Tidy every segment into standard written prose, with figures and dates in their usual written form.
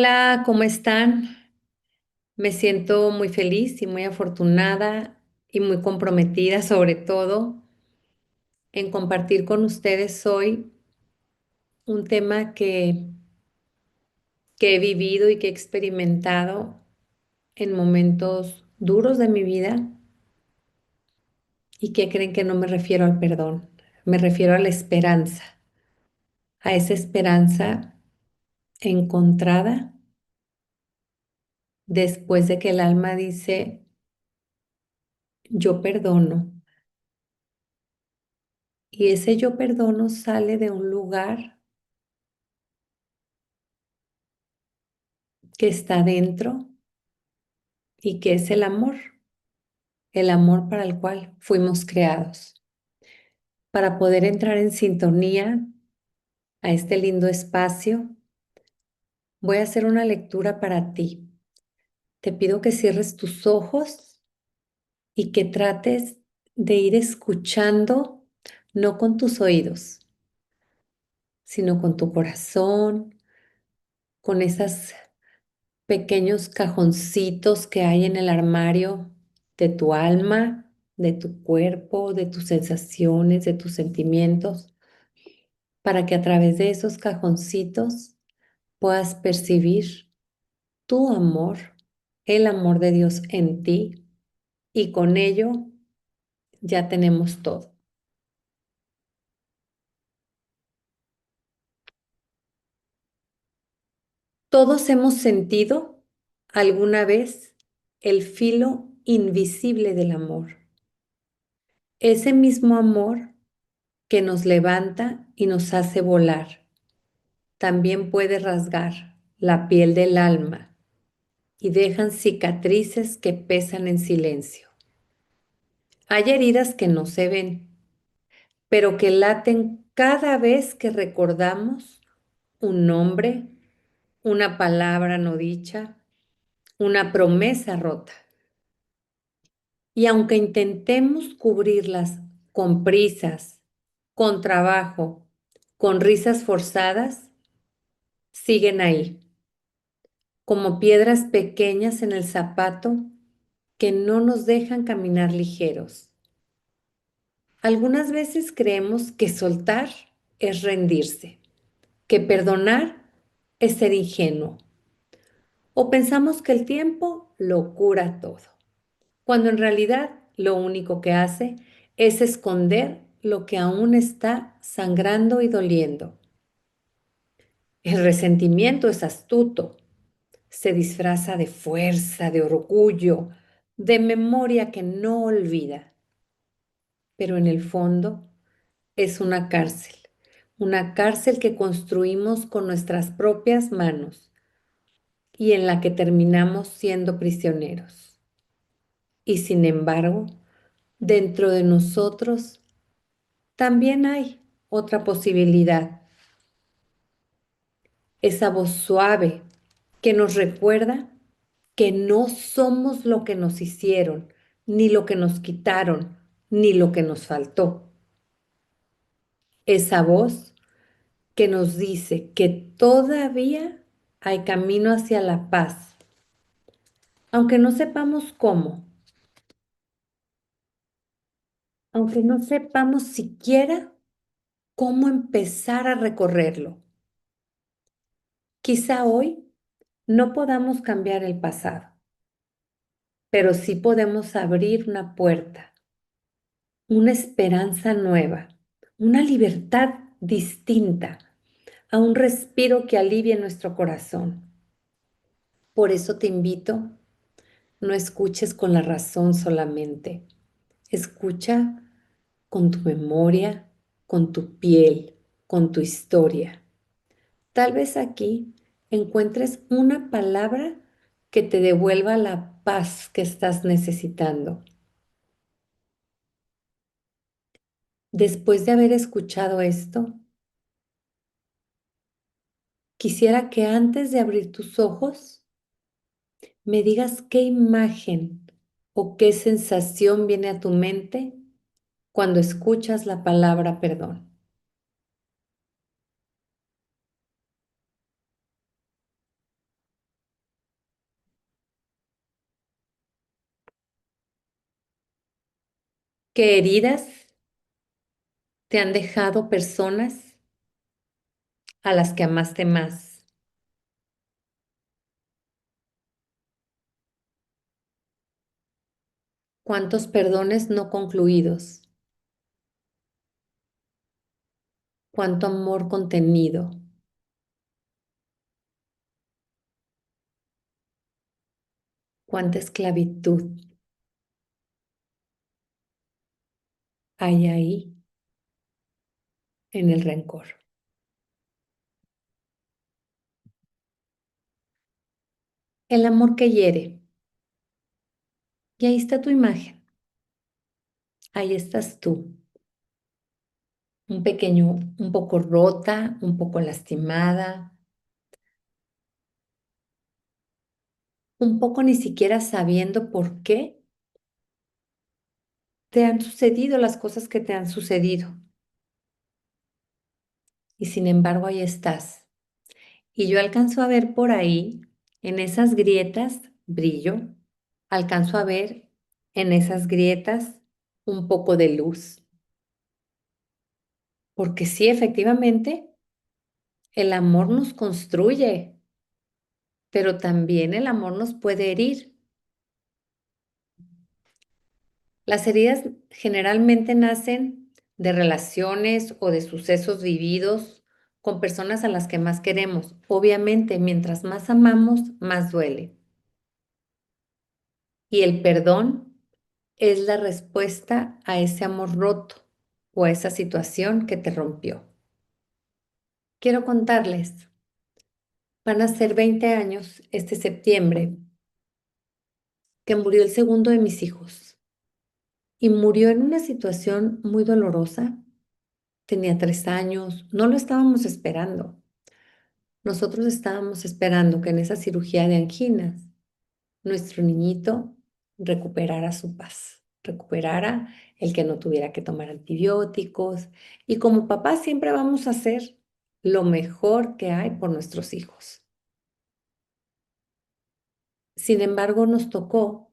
Hola, ¿cómo están? Me siento muy feliz y muy afortunada y muy comprometida, sobre todo, en compartir con ustedes hoy un tema que he vivido y que he experimentado en momentos duros de mi vida y que creen que no me refiero al perdón, me refiero a la esperanza, a esa esperanza encontrada después de que el alma dice, yo perdono. Y ese yo perdono sale de un lugar que está dentro y que es el amor para el cual fuimos creados. Para poder entrar en sintonía a este lindo espacio, voy a hacer una lectura para ti. Te pido que cierres tus ojos y que trates de ir escuchando, no con tus oídos, sino con tu corazón, con esos pequeños cajoncitos que hay en el armario de tu alma, de tu cuerpo, de tus sensaciones, de tus sentimientos, para que a través de esos cajoncitos puedas percibir tu amor, el amor de Dios en ti, y con ello ya tenemos todo. Todos hemos sentido alguna vez el filo invisible del amor, ese mismo amor que nos levanta y nos hace volar. También puede rasgar la piel del alma y dejan cicatrices que pesan en silencio. Hay heridas que no se ven, pero que laten cada vez que recordamos un nombre, una palabra no dicha, una promesa rota. Y aunque intentemos cubrirlas con prisas, con trabajo, con risas forzadas, siguen ahí, como piedras pequeñas en el zapato que no nos dejan caminar ligeros. Algunas veces creemos que soltar es rendirse, que perdonar es ser ingenuo, o pensamos que el tiempo lo cura todo, cuando en realidad lo único que hace es esconder lo que aún está sangrando y doliendo. El resentimiento es astuto, se disfraza de fuerza, de orgullo, de memoria que no olvida, pero en el fondo es una cárcel que construimos con nuestras propias manos y en la que terminamos siendo prisioneros. Y sin embargo, dentro de nosotros también hay otra posibilidad, esa voz suave que nos recuerda que no somos lo que nos hicieron, ni lo que nos quitaron, ni lo que nos faltó. Esa voz que nos dice que todavía hay camino hacia la paz, aunque no sepamos cómo, aunque no sepamos siquiera cómo empezar a recorrerlo. Quizá hoy no podamos cambiar el pasado, pero sí podemos abrir una puerta, una esperanza nueva, una libertad distinta, a un respiro que alivie nuestro corazón. Por eso te invito, no escuches con la razón solamente, escucha con tu memoria, con tu piel, con tu historia. Tal vez aquí encuentres una palabra que te devuelva la paz que estás necesitando. Después de haber escuchado esto, quisiera que antes de abrir tus ojos me digas qué imagen o qué sensación viene a tu mente cuando escuchas la palabra perdón. ¿Qué heridas te han dejado personas a las que amaste más? ¿Cuántos perdones no concluidos? ¿Cuánto amor contenido? ¿Cuánta esclavitud hay ahí en el rencor? El amor que hiere. Y ahí está tu imagen. Ahí estás tú. Un pequeño, un poco rota, un poco lastimada, un poco ni siquiera sabiendo por qué te han sucedido las cosas que te han sucedido. Y sin embargo, ahí estás. Y yo alcanzo a ver por ahí, en esas grietas, brillo. Alcanzo a ver en esas grietas un poco de luz. Porque sí, efectivamente, el amor nos construye, pero también el amor nos puede herir. Las heridas generalmente nacen de relaciones o de sucesos vividos con personas a las que más queremos. Obviamente, mientras más amamos, más duele. Y el perdón es la respuesta a ese amor roto o a esa situación que te rompió. Quiero contarles, van a ser 20 años este septiembre que murió el segundo de mis hijos y murió en una situación muy dolorosa. Tenía 3 años, no lo estábamos esperando. Nosotros estábamos esperando que en esa cirugía de anginas nuestro niñito recuperara su paz, recuperara el que no tuviera que tomar antibióticos. Y como papá siempre vamos a hacer lo mejor que hay por nuestros hijos. Sin embargo, nos tocó,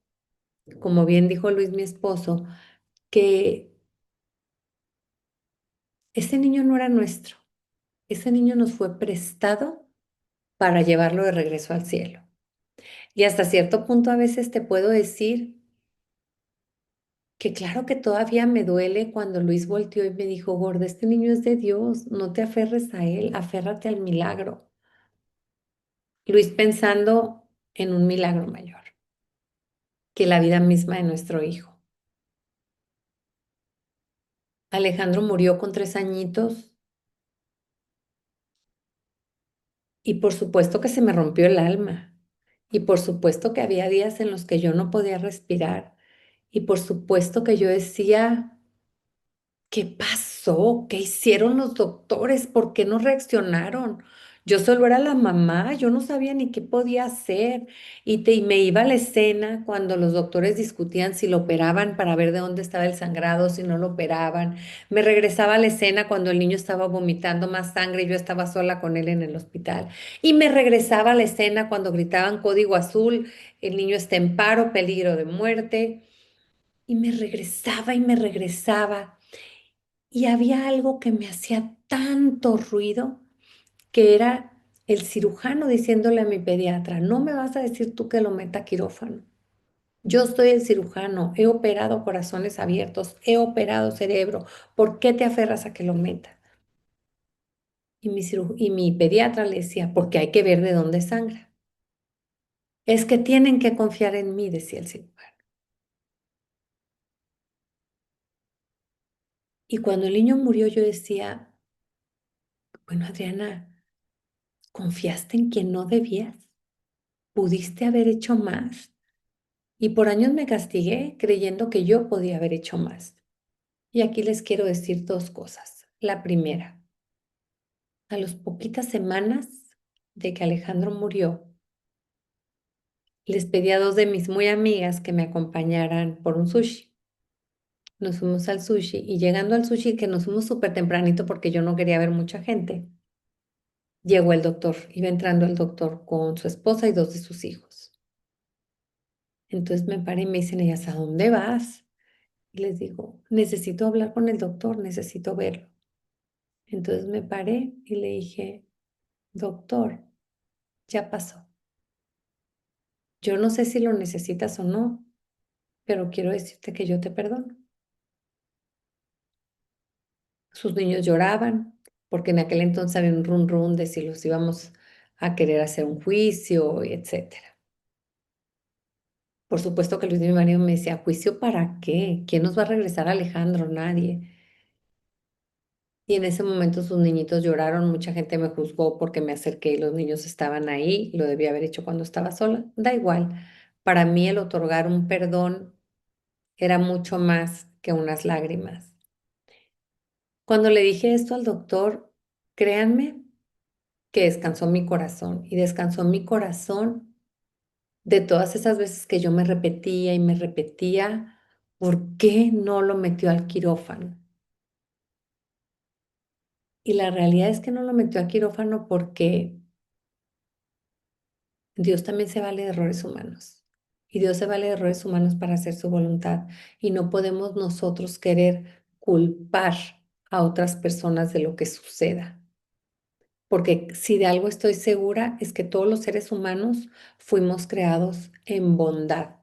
como bien dijo Luis, mi esposo, que ese niño no era nuestro. Ese niño nos fue prestado para llevarlo de regreso al cielo. Y hasta cierto punto a veces te puedo decir que claro que todavía me duele cuando Luis volteó y me dijo, Gorda, este niño es de Dios, no te aferres a él, aférrate al milagro. Luis pensando en un milagro mayor que la vida misma de nuestro hijo. Alejandro murió con 3 añitos y por supuesto que se me rompió el alma. Y por supuesto que había días en los que yo no podía respirar. Y por supuesto que yo decía, ¿qué pasó? ¿Qué hicieron los doctores? ¿Por qué no reaccionaron? Yo solo era la mamá, yo no sabía ni qué podía hacer. Y me iba a la escena cuando los doctores discutían si lo operaban para ver de dónde estaba el sangrado, si no lo operaban. Me regresaba a la escena cuando el niño estaba vomitando más sangre y yo estaba sola con él en el hospital. Y me regresaba a la escena cuando gritaban código azul, el niño está en paro, peligro de muerte. Y me regresaba y me regresaba. Y había algo que me hacía tanto ruido, que era el cirujano diciéndole a mi pediatra, no me vas a decir tú que lo meta a quirófano. Yo soy el cirujano, he operado corazones abiertos, he operado cerebro, ¿por qué te aferras a que lo meta? Y mi pediatra le decía, porque hay que ver de dónde sangra. Es que tienen que confiar en mí, decía el cirujano. Y cuando el niño murió, yo decía, bueno, Adriana, ¿confiaste en quien no debías? ¿Pudiste haber hecho más? Y por años me castigué creyendo que yo podía haber hecho más. Y aquí les quiero decir dos cosas. La primera, a las poquitas semanas de que Alejandro murió, les pedí a dos de mis muy amigas que me acompañaran por un sushi. Nos fuimos al sushi y llegando al sushi, que nos fuimos súper tempranito porque yo no quería ver mucha gente, llegó el doctor, iba entrando el doctor con su esposa y dos de sus hijos. Entonces me paré y me dicen ellas, ¿a dónde vas? Y les digo, necesito hablar con el doctor, necesito verlo. Entonces me paré y le dije, doctor, ya pasó. Yo no sé si lo necesitas o no, pero quiero decirte que yo te perdono. Sus niños lloraban, porque en aquel entonces había un run run de si los íbamos a querer hacer un juicio, y etcétera. Por supuesto que Luis, mi marido, me decía, ¿juicio para qué? ¿Quién nos va a regresar a Alejandro? Nadie. Y en ese momento sus niñitos lloraron, mucha gente me juzgó porque me acerqué y los niños estaban ahí, lo debía haber hecho cuando estaba sola, da igual. Para mí el otorgar un perdón era mucho más que unas lágrimas. Cuando le dije esto al doctor, créanme que descansó mi corazón y descansó mi corazón de todas esas veces que yo me repetía y me repetía, ¿por qué no lo metió al quirófano? Y la realidad es que no lo metió al quirófano porque Dios también se vale de errores humanos. Y Dios se vale de errores humanos para hacer su voluntad. Y no podemos nosotros querer culpar a otras personas de lo que suceda. Porque si de algo estoy segura es que todos los seres humanos fuimos creados en bondad.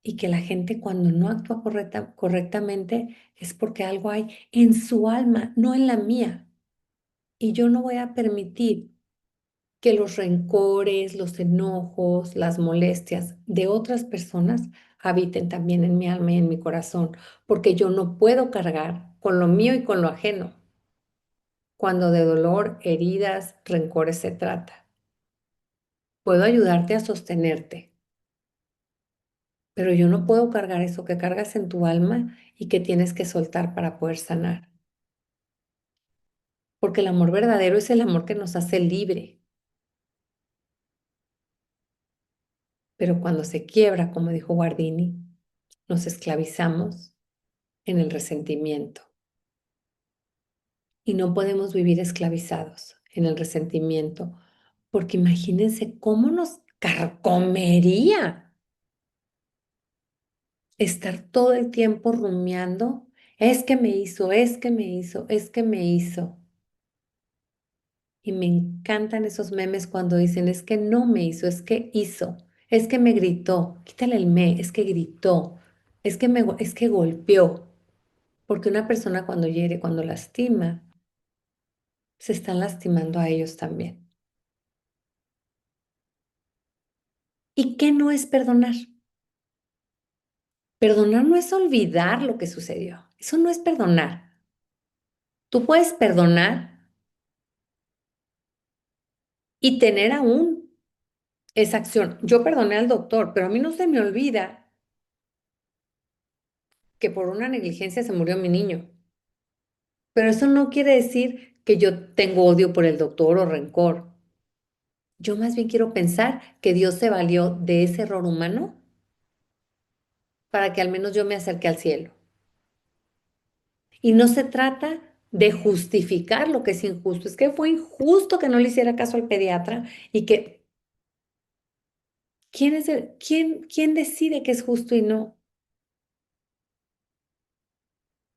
Y que la gente cuando no actúa correctamente es porque algo hay en su alma, no en la mía. Y yo no voy a permitir que los rencores, los enojos, las molestias de otras personas habiten también en mi alma y en mi corazón, porque yo no puedo cargar con lo mío y con lo ajeno cuando de dolor, heridas, rencores se trata. Puedo ayudarte a sostenerte, pero yo no puedo cargar eso que cargas en tu alma y que tienes que soltar para poder sanar, porque el amor verdadero es el amor que nos hace libre, pero cuando se quiebra, como dijo Guardini, nos esclavizamos en el resentimiento. Y no podemos vivir esclavizados en el resentimiento, porque imagínense cómo nos carcomería estar todo el tiempo rumiando, es que me hizo, es que me hizo, es que me hizo. Y me encantan esos memes cuando dicen, es que no me hizo, es que hizo, es que me gritó, quítale el me, es que gritó, es que golpeó. Porque una persona cuando hiere, cuando lastima, se están lastimando a ellos también. ¿Y qué no es perdonar? Perdonar no es olvidar lo que sucedió. Eso no es perdonar. Tú puedes perdonar y tener aún esa acción. Yo perdoné al doctor, pero a mí no se me olvida que por una negligencia se murió mi niño. Pero eso no quiere decir que yo tengo odio por el doctor o rencor. Yo más bien quiero pensar que Dios se valió de ese error humano para que al menos yo me acerque al cielo. Y no se trata de justificar lo que es injusto. Es que fue injusto que no le hiciera caso al pediatra y que quién decide qué es justo y no.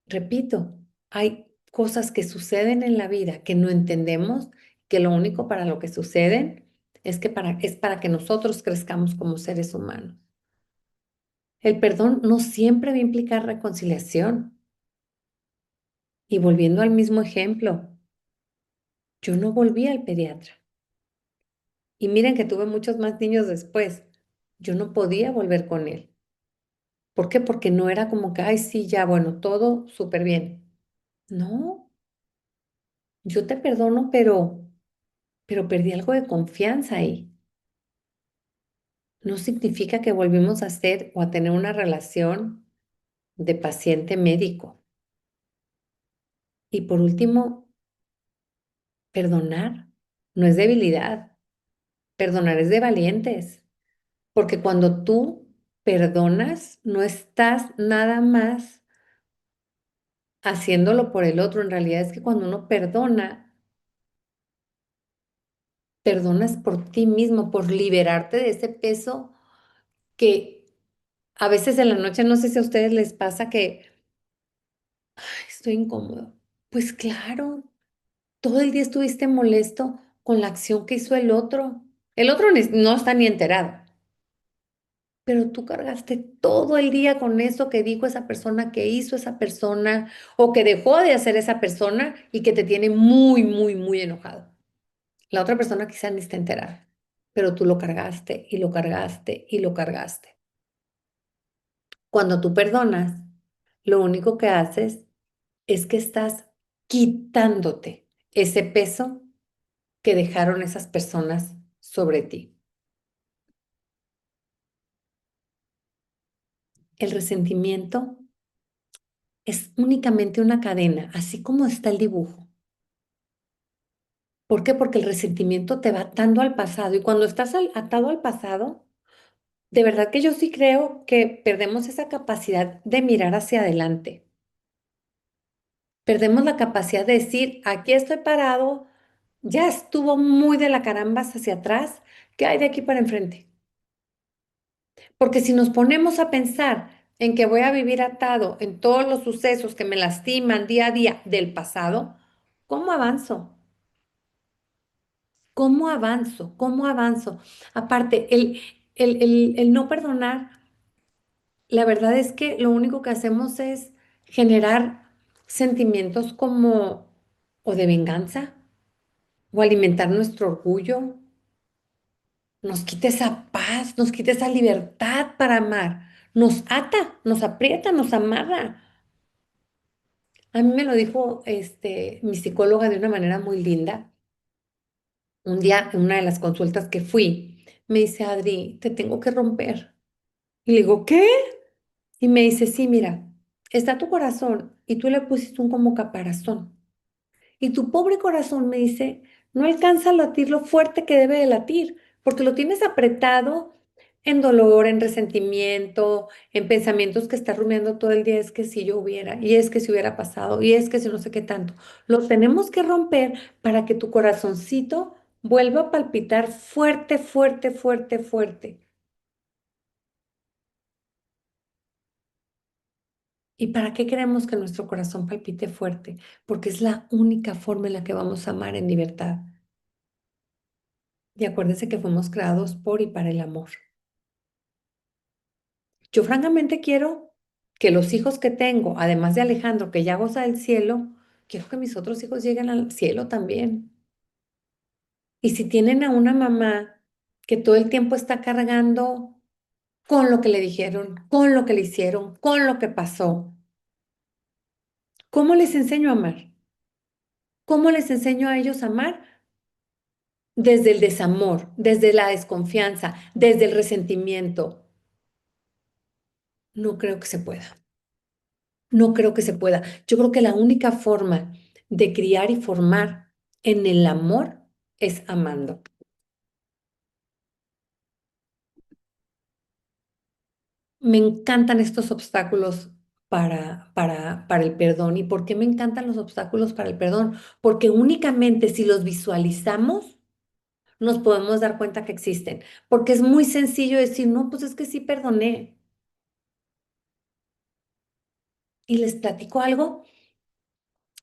Repito, hay cosas que suceden en la vida que no entendemos, que lo único para lo que suceden es para que nosotros crezcamos como seres humanos. El perdón no siempre va a implicar reconciliación. Y volviendo al mismo ejemplo, yo no volví al pediatra. Y miren que tuve muchos más niños después. Yo no podía volver con él. ¿Por qué? Porque no era como que, ay, sí, ya, bueno, todo súper bien. No, yo te perdono, pero perdí algo de confianza ahí. No significa que volvimos a hacer o a tener una relación de paciente médico. Y por último, perdonar no es debilidad. Perdonar es de valientes. Porque cuando tú perdonas, no estás nada más haciéndolo por el otro. En realidad es que cuando uno perdona, perdonas por ti mismo, por liberarte de ese peso que A veces en la noche, no sé si a ustedes les pasa que "Ay, estoy incómodo". Pues claro, todo el día estuviste molesto con la acción que hizo el otro. El otro no está ni enterado, pero tú cargaste todo el día con eso que dijo esa persona, que hizo esa persona o que dejó de hacer esa persona y que te tiene muy, muy, muy enojado. La otra persona quizá ni está enterada, pero tú lo cargaste y lo cargaste y lo cargaste. Cuando tú perdonas, lo único que haces es que estás quitándote ese peso que dejaron esas personas sobre ti. El resentimiento es únicamente una cadena, así como está el dibujo. ¿Por qué? Porque el resentimiento te va atando al pasado y cuando estás atado al pasado, de verdad que yo sí creo que perdemos esa capacidad de mirar hacia adelante. Perdemos la capacidad de decir, aquí estoy parado, ya estuvo muy de la carambas hacia atrás, ¿qué hay de aquí para enfrente? Porque si nos ponemos a pensar en que voy a vivir atado en todos los sucesos que me lastiman día a día del pasado, ¿cómo avanzo? ¿Cómo avanzo? ¿Cómo avanzo? Aparte, el no perdonar, la verdad es que lo único que hacemos es generar sentimientos como o de venganza o alimentar nuestro orgullo, nos quita esa paz, nos quita esa libertad para amar, nos ata, nos aprieta, nos amarra. A mí me lo dijo mi psicóloga de una manera muy linda. Un día, en una de las consultas que fui, me dice, Adri, te tengo que romper. Y le digo, ¿qué? Y me dice, sí, mira, está tu corazón y tú le pusiste un como caparazón. Y tu pobre corazón, me dice, no alcanza a latir lo fuerte que debe de latir, porque lo tienes apretado en dolor, en resentimiento, en pensamientos que estás rumiando todo el día. Es que si yo hubiera, y es que si hubiera pasado, y es que si no sé qué tanto. Lo tenemos que romper para que tu corazoncito vuelva a palpitar fuerte, fuerte, fuerte, fuerte. ¿Y para qué queremos que nuestro corazón palpite fuerte? Porque es la única forma en la que vamos a amar en libertad. Y acuérdense que fuimos creados por y para el amor. Yo francamente quiero que los hijos que tengo, además de Alejandro, que ya goza del cielo, quiero que mis otros hijos lleguen al cielo también. Y si tienen a una mamá que todo el tiempo está cargando con lo que le dijeron, con lo que le hicieron, con lo que pasó, ¿cómo les enseño a amar? ¿Cómo les enseño a ellos a amar? Desde el desamor, desde la desconfianza, desde el resentimiento. No creo que se pueda. No creo que se pueda. Yo creo que la única forma de criar y formar en el amor es amando. Me encantan estos obstáculos para el perdón. ¿Y por qué me encantan los obstáculos para el perdón? Porque únicamente si los visualizamos, nos podemos dar cuenta que existen. Porque es muy sencillo decir, no, pues es que sí perdoné. Y les platico algo.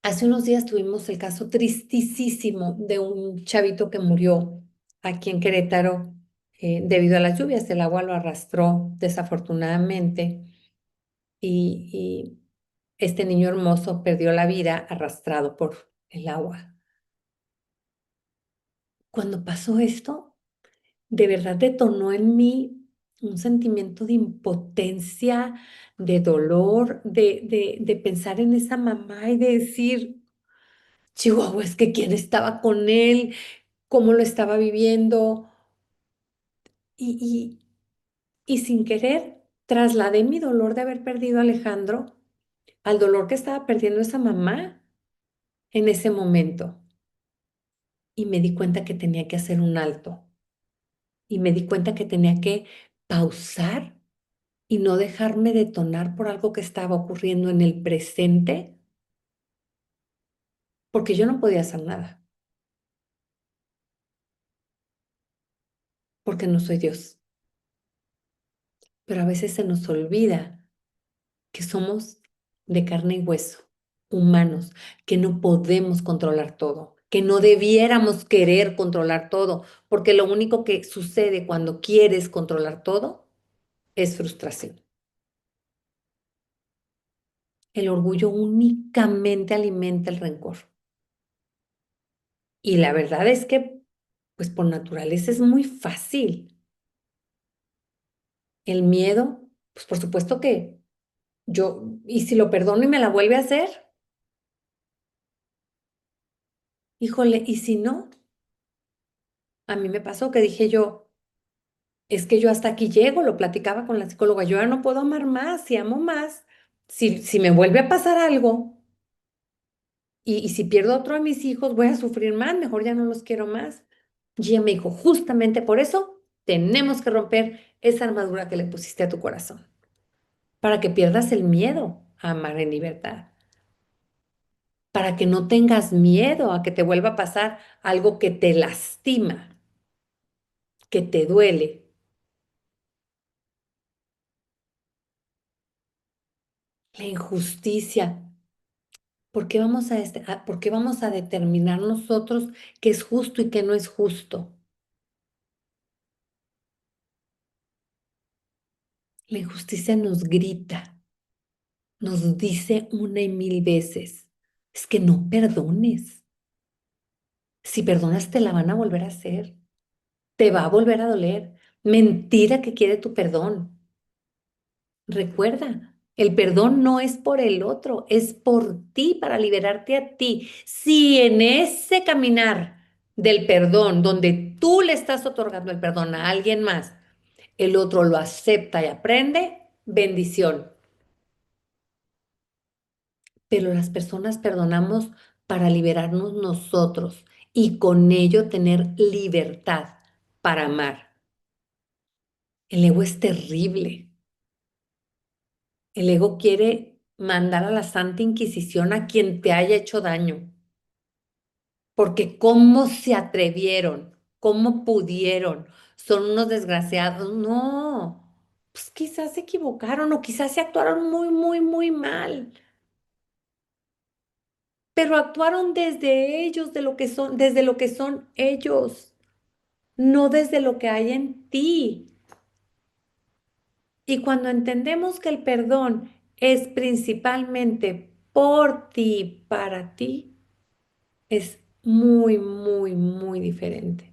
Hace unos días tuvimos el caso tristísimo de un chavito que murió aquí en Querétaro debido a las lluvias. El agua lo arrastró desafortunadamente y este niño hermoso perdió la vida arrastrado por el agua. Cuando pasó esto, de verdad detonó en mí un sentimiento de impotencia, de dolor, de pensar en esa mamá y de decir, Chihuahua, es que quién estaba con él, cómo lo estaba viviendo y, y sin querer trasladé mi dolor de haber perdido a Alejandro al dolor que estaba perdiendo esa mamá en ese momento. Y me di cuenta que tenía que hacer un alto y me di cuenta que tenía que pausar y no dejarme detonar por algo que estaba ocurriendo en el presente, porque yo no podía hacer nada, porque no soy Dios. pero a veces se nos olvida que somos de carne y hueso, humanos, que no podemos controlar todo, que no debiéramos querer controlar todo, porque lo único que sucede cuando quieres controlar todo es frustración. El orgullo únicamente alimenta el rencor. Y la verdad es que, pues por naturaleza es muy fácil. El miedo, pues por supuesto que y si lo perdono y me la vuelve a hacer, híjole, ¿y si no? A mí me pasó que dije yo, es que yo hasta aquí llego, lo platicaba con la psicóloga, yo ya no puedo amar más, si amo más, si me vuelve a pasar algo y si pierdo otro de mis hijos, voy a sufrir más, mejor ya no los quiero más. Y ella me dijo, justamente por eso tenemos que romper esa armadura que le pusiste a tu corazón, para que pierdas el miedo a amar en libertad, para que no tengas miedo a que te vuelva a pasar algo que te lastima, que te duele. La injusticia. ¿Por qué vamos a determinar nosotros qué es justo y qué no es justo? La injusticia nos grita, nos dice una y mil veces, es que no perdones. Si perdonas, te la van a volver a hacer, te va a volver a doler. Mentira que quiere tu perdón. Recuerda, el perdón no es por el otro, es por ti, para liberarte a ti. Si en ese caminar del perdón, donde tú le estás otorgando el perdón a alguien más, el otro lo acepta y aprende, bendición. Pero las personas perdonamos para liberarnos nosotros y con ello tener libertad para amar. El ego es terrible. El ego quiere mandar a la Santa Inquisición a quien te haya hecho daño, porque cómo se atrevieron, cómo pudieron, son unos desgraciados. No, pues quizás se equivocaron o quizás se actuaron muy, muy, muy mal, pero actuaron desde ellos, de lo que son, desde lo que son ellos, no desde lo que hay en ti. Y cuando entendemos que el perdón es principalmente por ti, para ti, es muy, muy, muy diferente.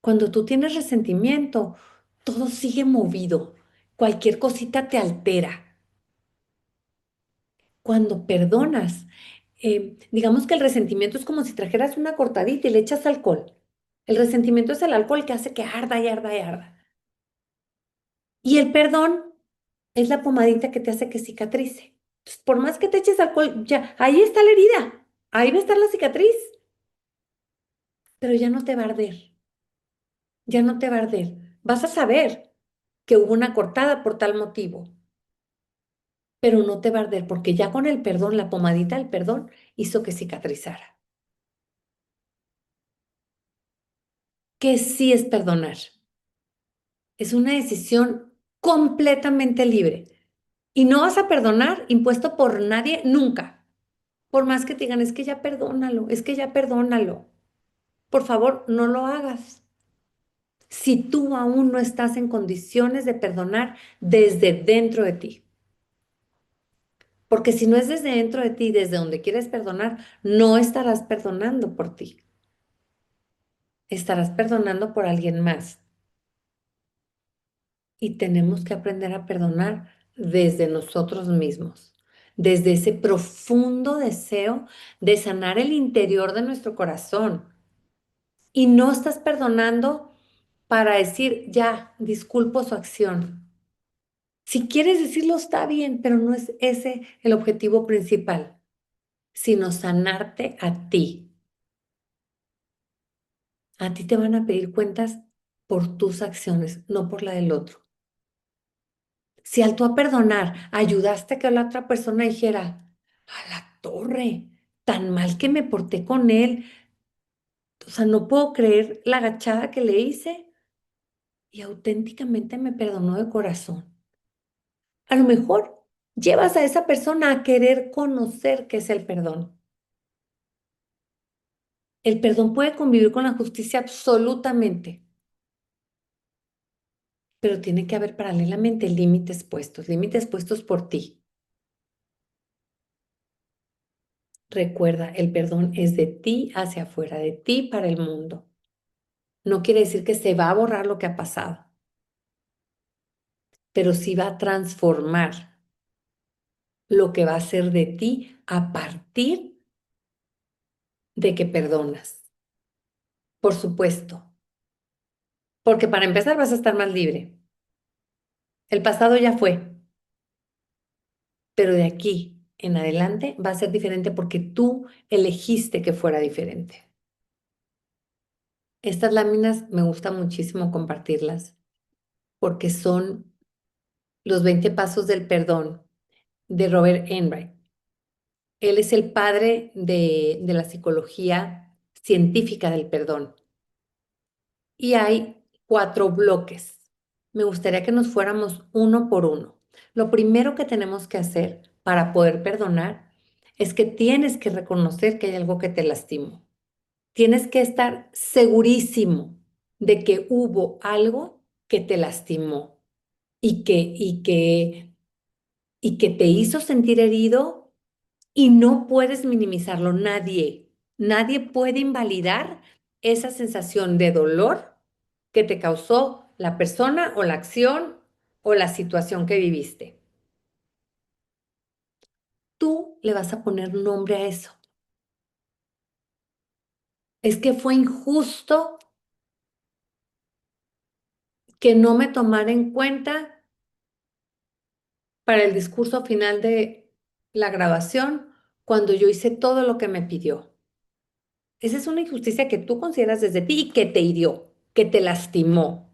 Cuando tú tienes resentimiento, todo sigue movido. Cualquier cosita te altera. Cuando perdonas, digamos que el resentimiento es como si trajeras una cortadita y le echas alcohol. El resentimiento es el alcohol que hace que arda y arda y arda. Y el perdón es la pomadita que te hace que cicatrice. Entonces, por más que te eches alcohol, ya, ahí está la herida. Ahí va a estar la cicatriz, pero ya no te va a arder. Ya no te va a arder. Vas a saber que hubo una cortada por tal motivo, pero no te va a arder porque ya con el perdón, la pomadita del perdón hizo que cicatrizara. Que sí es perdonar. Es una decisión completamente libre. Y no vas a perdonar impuesto por nadie nunca. Por más que te digan, es que ya perdónalo, es que ya perdónalo. Por favor, no lo hagas. Si tú aún no estás en condiciones de perdonar desde dentro de ti. Porque si no es desde dentro de ti, desde donde quieres perdonar, no estarás perdonando por ti. Estarás perdonando por alguien más. Y tenemos que aprender a perdonar desde nosotros mismos, desde ese profundo deseo de sanar el interior de nuestro corazón. Y no estás perdonando para decir, ya, disculpo su acción. Si quieres decirlo, está bien, pero no es ese el objetivo principal, sino sanarte a ti. A ti te van a pedir cuentas por tus acciones, no por la del otro. Si al tú a perdonar ayudaste a que la otra persona dijera, a la torre, tan mal que me porté con él, o sea, no puedo creer la agachada que le hice. y auténticamente me perdonó de corazón. A lo mejor llevas a esa persona a querer conocer qué es el perdón. El perdón puede convivir con la justicia absolutamente, pero tiene que haber paralelamente límites puestos por ti. Recuerda, el perdón es de ti hacia afuera, de ti para el mundo. No quiere decir que se va a borrar lo que ha pasado, pero sí va a transformar lo que va a ser de ti a partir de que perdonas. Por supuesto, porque para empezar vas a estar más libre. El pasado ya fue, pero de aquí en adelante va a ser diferente porque tú elegiste que fuera diferente. Estas láminas me gusta muchísimo compartirlas porque son los 20 pasos del perdón de Robert Enright. Él es el padre de la psicología científica del perdón. Y hay 4 bloques. Me gustaría que nos fuéramos uno por uno. Lo primero que tenemos que hacer para poder perdonar es que tienes que reconocer que hay algo que te lastimó. Tienes que estar segurísimo de que hubo algo que te lastimó y que te hizo sentir herido y no puedes minimizarlo. Nadie puede invalidar esa sensación de dolor que te causó la persona o la acción o la situación que viviste. Tú le vas a poner nombre a eso. Es que fue injusto que no me tomara en cuenta para el discurso final de la grabación cuando yo hice todo lo que me pidió. Esa es una injusticia que tú consideras desde ti y que te hirió, que te lastimó,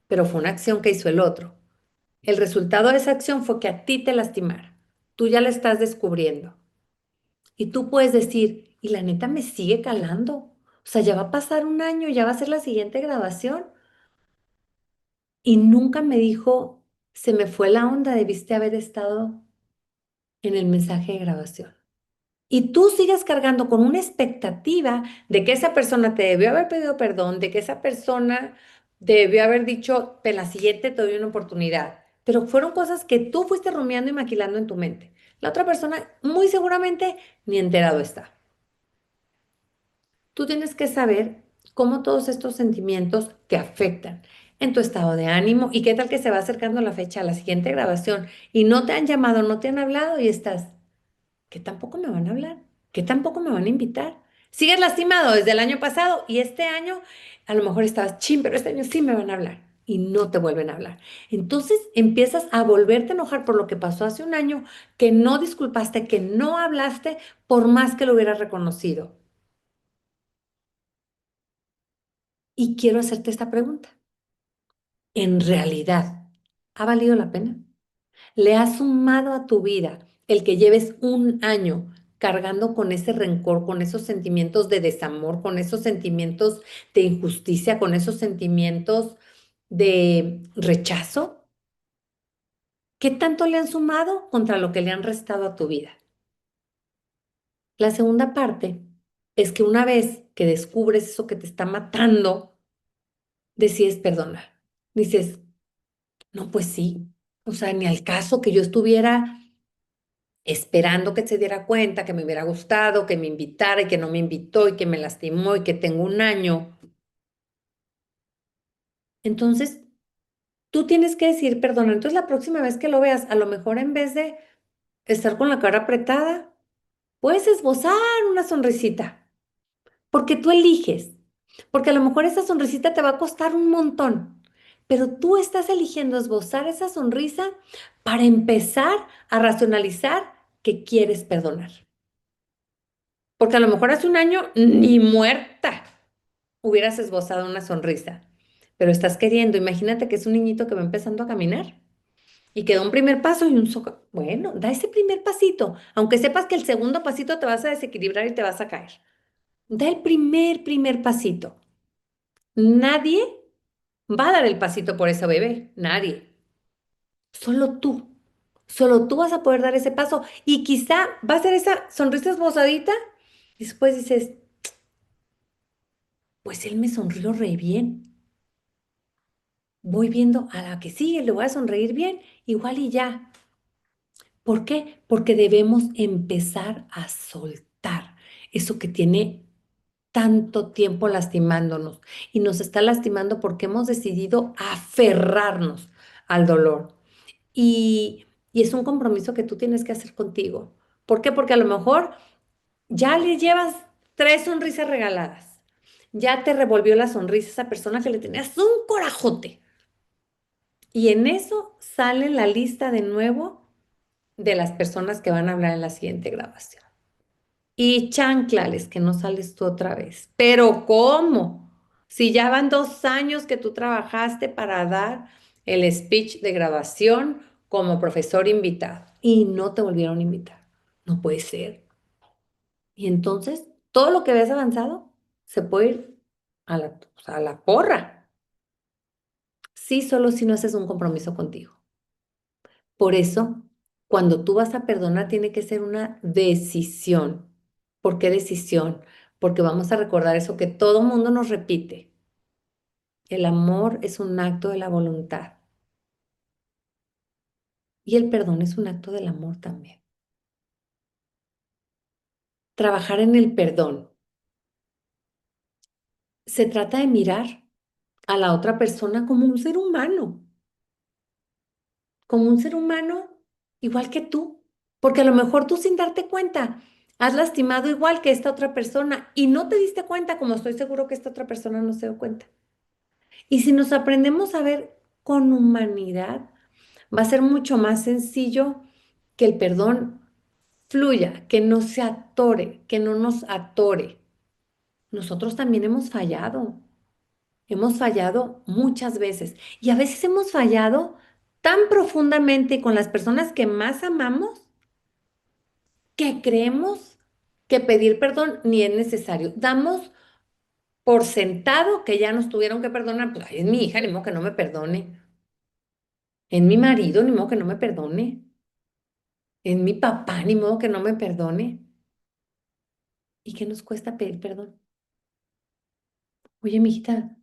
pero fue una acción que hizo el otro. El resultado de esa acción fue que a ti te lastimara. Tú ya la estás descubriendo. Y tú puedes decir, y la neta me sigue calando. O sea, ya va a pasar un año, ya va a ser la siguiente grabación. Y nunca me dijo, se me fue la onda, debiste haber estado en el mensaje de grabación. Y tú sigues cargando con una expectativa de que esa persona te debió haber pedido perdón, de que esa persona debió haber dicho, en la siguiente te doy una oportunidad. Pero fueron cosas que tú fuiste rumiando y maquilando en tu mente. La otra persona muy seguramente ni enterado está. Tú tienes que saber cómo todos estos sentimientos te afectan en tu estado de ánimo y qué tal que se va acercando la fecha a la siguiente grabación y no te han llamado, no te han hablado y estás, que tampoco me van a hablar, que tampoco me van a invitar. Sigues lastimado desde el año pasado y este año a lo mejor estabas chin, pero este año sí me van a hablar y no te vuelven a hablar. Entonces empiezas a volverte a enojar por lo que pasó hace un año, que no disculpaste, que no hablaste, por más que lo hubieras reconocido. Y quiero hacerte esta pregunta. ¿En realidad ha valido la pena? ¿Le ha sumado a tu vida el que lleves un año cargando con ese rencor, con esos sentimientos de desamor, con esos sentimientos de injusticia, con esos sentimientos de rechazo? ¿Qué tanto le han sumado contra lo que le han restado a tu vida? La segunda parte es que una vez que descubres eso que te está matando, decides perdonar. Dices, no, pues sí, o sea, ni al caso que yo estuviera esperando que se diera cuenta, que me hubiera gustado, que me invitara y que no me invitó y que me lastimó y que tengo un año. Entonces, tú tienes que decir, perdón, entonces la próxima vez que lo veas, a lo mejor en vez de estar con la cara apretada, puedes esbozar una sonrisita, porque tú eliges, porque a lo mejor esa sonrisita te va a costar un montón, pero tú estás eligiendo esbozar esa sonrisa para empezar a racionalizar que quieres perdonar. Porque a lo mejor hace un año ni muerta hubieras esbozado una sonrisa, pero estás queriendo, imagínate que es un niñito que va empezando a caminar y que da un primer paso y un soco. Bueno, da ese primer pasito, aunque sepas que el segundo pasito te vas a desequilibrar y te vas a caer. Da el primer pasito. Nadie va a dar el pasito por ese bebé? Nadie. Solo tú. Solo tú vas a poder dar ese paso y quizá va a ser esa sonrisa esbozadita y después dices, pues él me sonrió re bien. Voy viendo a la que sigue, le voy a sonreír bien, igual y ya. ¿Por qué? Porque debemos empezar a soltar eso que tiene tanto tiempo lastimándonos y nos está lastimando porque hemos decidido aferrarnos al dolor. Y es un compromiso que tú tienes que hacer contigo. ¿Por qué? Porque a lo mejor ya le llevas 3 sonrisas regaladas. Ya te revolvió la sonrisa esa persona que le tenías un corajote. Y en eso sale la lista de nuevo de las personas que van a hablar en la siguiente grabación. Y chanclales, que no sales tú otra vez. Pero ¿cómo? Si ya van 2 años que tú trabajaste para dar el speech de grabación como profesor invitado y no te volvieron a invitar. No puede ser. Y entonces todo lo que habías avanzado se puede ir a la porra. Sí, solo si no haces un compromiso contigo. Por eso, cuando tú vas a perdonar, tiene que ser una decisión. ¿Por qué decisión? Porque vamos a recordar eso que todo mundo nos repite. El amor es un acto de la voluntad y el perdón es un acto del amor también. Trabajar en el perdón. Se trata de mirar a la otra persona como un ser humano igual que tú, porque a lo mejor tú sin darte cuenta has lastimado igual que esta otra persona y no te diste cuenta, como estoy seguro que esta otra persona no se dio cuenta. Y si nos aprendemos a ver con humanidad, va a ser mucho más sencillo que el perdón fluya, que no se atore, que no nos atore. Nosotros también hemos fallado muchas veces y a veces hemos fallado tan profundamente con las personas que más amamos que creemos que pedir perdón ni es necesario. Damos por sentado que ya nos tuvieron que perdonar. Pues, ay, es mi hija, ni modo que no me perdone. Es mi marido, ni modo que no me perdone. Es mi papá, ni modo que no me perdone. ¿Y qué nos cuesta pedir perdón? Oye, mijita,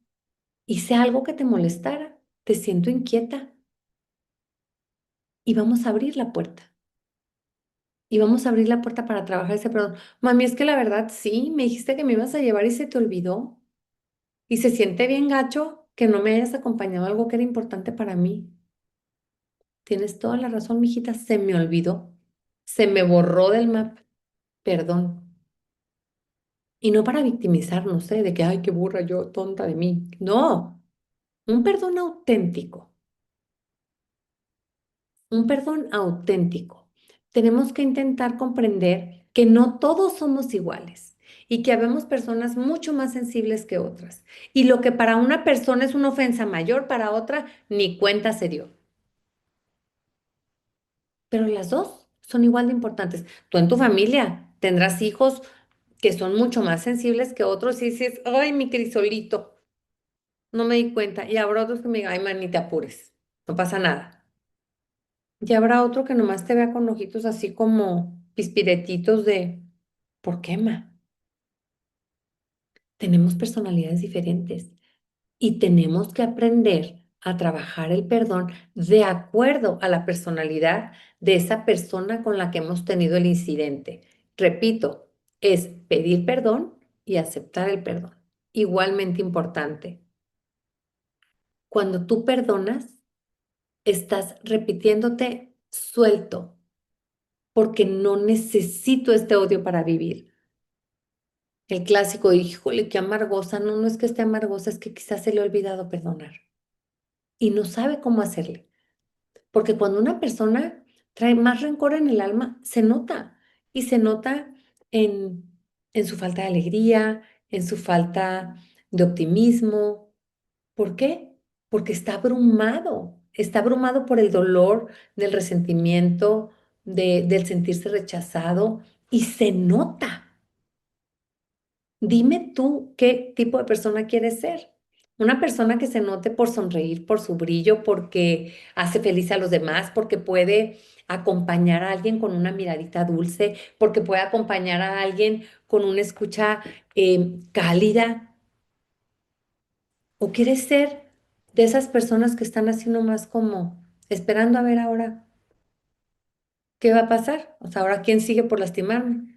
hice algo que te molestara. Te siento inquieta. Y vamos a abrir la puerta. Y vamos a abrir la puerta para trabajar ese perdón. Mami, es que la verdad sí, me dijiste que me ibas a llevar y se te olvidó. Y se siente bien gacho que no me hayas acompañado a algo que era importante para mí. Tienes toda la razón, mijita, se me olvidó. Se me borró del mapa. Perdón. Y no para victimizarnos, ¿eh? De que, ay, qué burra yo, tonta de mí. No, un perdón auténtico, un perdón auténtico. Tenemos que intentar comprender que no todos somos iguales y que habemos personas mucho más sensibles que otras. Y lo que para una persona es una ofensa mayor, para otra ni cuenta se dio. Pero las dos son igual de importantes. Tú en tu familia tendrás hijos que son mucho más sensibles que otros y dices, ay, mi crisolito, no me di cuenta. Y habrá otros que me digan, ay, man, ni te apures, no pasa nada. Y habrá otro que nomás te vea con ojitos así como pispiretitos de, ¿por qué, ma? Tenemos personalidades diferentes y tenemos que aprender a trabajar el perdón de acuerdo a la personalidad de esa persona con la que hemos tenido el incidente. Repito, es pedir perdón y aceptar el perdón. Igualmente importante. Cuando tú perdonas, estás repitiéndote suelto, porque no necesito este odio para vivir. El clásico, híjole, qué amargosa. No, no es que esté amargosa, es que quizás se le ha olvidado perdonar y no sabe cómo hacerle. Porque cuando una persona trae más rencor en el alma, se nota y se nota en, en su falta de alegría, en su falta de optimismo. ¿Por qué? Porque está abrumado por el dolor, del resentimiento, del sentirse rechazado y se nota. Dime tú qué tipo de persona quieres ser. Una persona que se note por sonreír, por su brillo, porque hace feliz a los demás, porque puede acompañar a alguien con una miradita dulce, porque puede acompañar a alguien con una escucha cálida, o quieres ser de esas personas que están así nomás como esperando a ver ahora qué va a pasar, o sea, ahora quién sigue por lastimarme.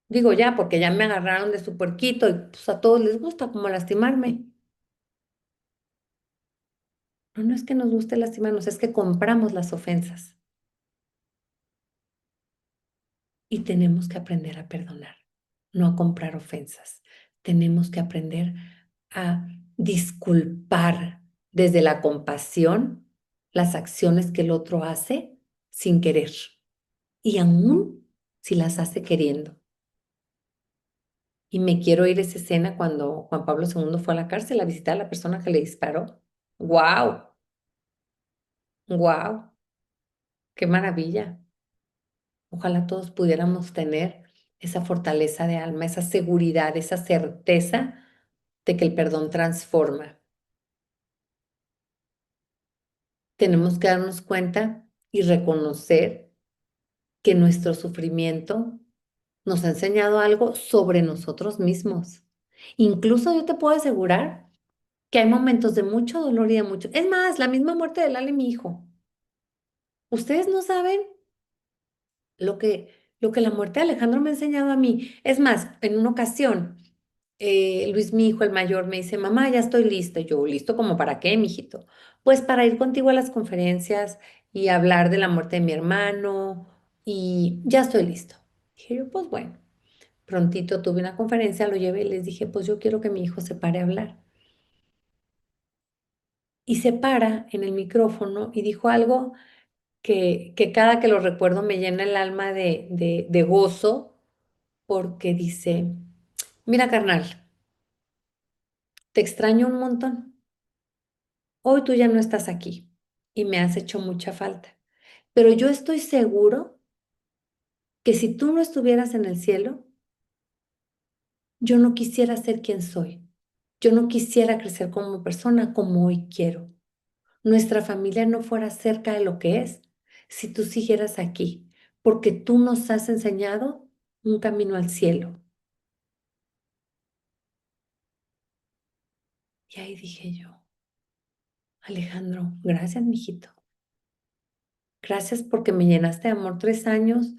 Digo ya, porque ya me agarraron de su puerquito y pues a todos les gusta como lastimarme. No, no es que nos guste lastimarnos, es que compramos las ofensas y tenemos que aprender a perdonar, no a comprar ofensas. Tenemos que aprender a disculpar desde la compasión las acciones que el otro hace sin querer y aún si las hace queriendo. Y me quiero ir a esa escena cuando Juan Pablo II fue a la cárcel a visitar a la persona que le disparó. ¡Wow! ¡Wow! ¡Qué maravilla! Ojalá todos pudiéramos tener esa fortaleza de alma, esa seguridad, esa certeza de que el perdón transforma. Tenemos que darnos cuenta y reconocer que nuestro sufrimiento nos ha enseñado algo sobre nosotros mismos. Incluso yo te puedo asegurar que hay momentos de mucho dolor y de mucho. Es más, la misma muerte de Lali, mi hijo. Ustedes no saben lo que, lo que la muerte de Alejandro me ha enseñado a mí. Es más, en una ocasión, Luis, mi hijo, el mayor, me dice, mamá, ya estoy listo. Yo, ¿listo como para qué, mijito? Pues para ir contigo a las conferencias y hablar de la muerte de mi hermano y ya estoy listo. Dije yo, pues bueno, prontito tuve una conferencia, lo llevé y les dije, pues yo quiero que mi hijo se pare a hablar. Y se para en el micrófono y dijo algo que cada que lo recuerdo me llena el alma de gozo porque dice, mira, carnal, te extraño un montón. Hoy tú ya no estás aquí y me has hecho mucha falta. Pero yo estoy seguro que si tú no estuvieras en el cielo, yo no quisiera ser quien soy. Yo no quisiera crecer como persona como hoy quiero. Nuestra familia no fuera cerca de lo que es si tú siguieras aquí, porque tú nos has enseñado un camino al cielo. Y ahí dije yo, Alejandro, gracias, mijito. Gracias porque me llenaste de amor 3 años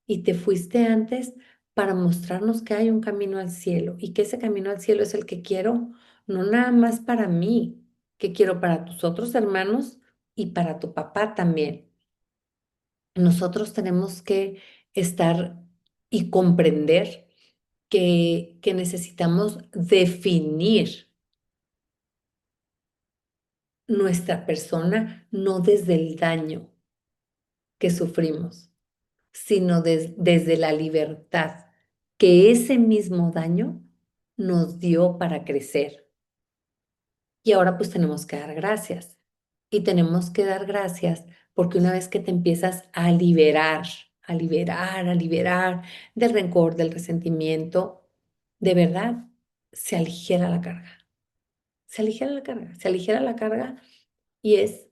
y te fuiste antes para mostrarnos que hay un camino al cielo y que ese camino al cielo es el que quiero, no nada más para mí, que quiero para tus otros hermanos y para tu papá también. Nosotros tenemos que estar y comprender que necesitamos definir nuestra persona no desde el daño que sufrimos, sino desde la libertad que ese mismo daño nos dio para crecer. Y ahora pues tenemos que dar gracias. Y tenemos que dar gracias porque una vez que te empiezas a liberar, a liberar, a liberar del rencor, del resentimiento, de verdad, se aligera la carga. Se aligera la carga, se aligera la carga y es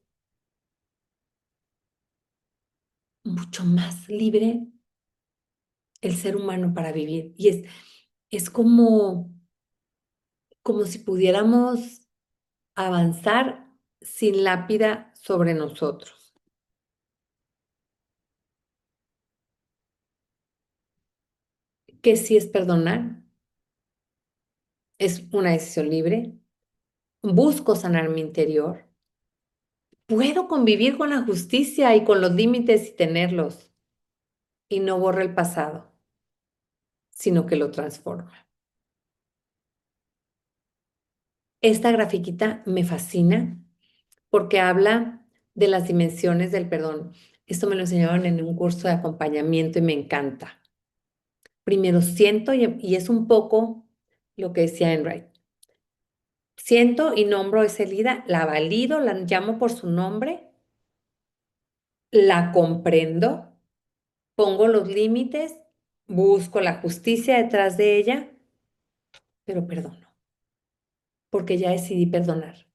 mucho más libre el ser humano para vivir. Y es como si pudiéramos avanzar sin lápida sobre nosotros. Que sí es perdonar, es una decisión libre, busco sanar mi interior, puedo convivir con la justicia y con los límites y tenerlos, y no borra el pasado, sino que lo transforma. Esta grafiquita me fascina porque habla de las dimensiones del perdón. Esto me lo enseñaron en un curso de acompañamiento y me encanta. Primero siento y es un poco lo que decía Enright. Siento y nombro esa herida, la valido, la llamo por su nombre, la comprendo, pongo los límites, busco la justicia detrás de ella, pero perdono. porque ya decidí perdonar.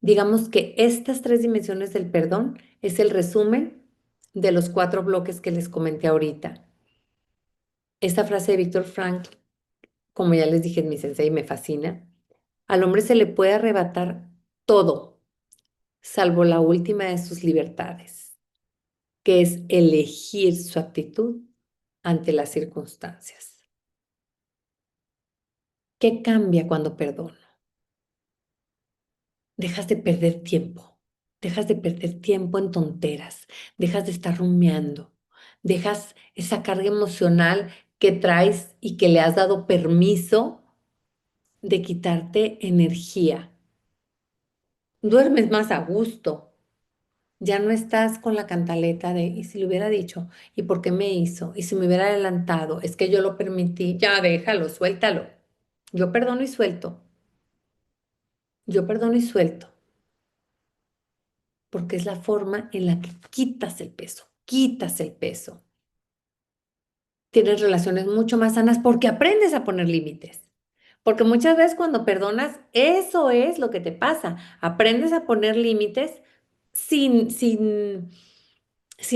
Digamos que estas tres dimensiones del perdón es el resumen de los cuatro bloques que les comenté ahorita. Esta frase de Víctor Frank, como ya les dije, es mi sensei, me fascina. Al hombre se le puede arrebatar todo, salvo la última de sus libertades, que es elegir su actitud ante las circunstancias. ¿Qué cambia cuando perdono? Dejas de perder tiempo, dejas de perder tiempo en tonteras, dejas de estar rumiando, dejas esa carga emocional que traes y que le has dado permiso de quitarte energía. Duermes más a gusto, ya no estás con la cantaleta de, ¿y si le hubiera dicho? ¿Y por qué me hizo? ¿Y si me hubiera adelantado? Es que yo lo permití, ya déjalo, suéltalo. Yo perdono y suelto, yo perdono y suelto. Porque es la forma en la que quitas el peso, quitas el peso. Tienes relaciones mucho más sanas porque aprendes a poner límites. Porque muchas veces cuando perdonas, eso es lo que te pasa. Aprendes a poner límites sin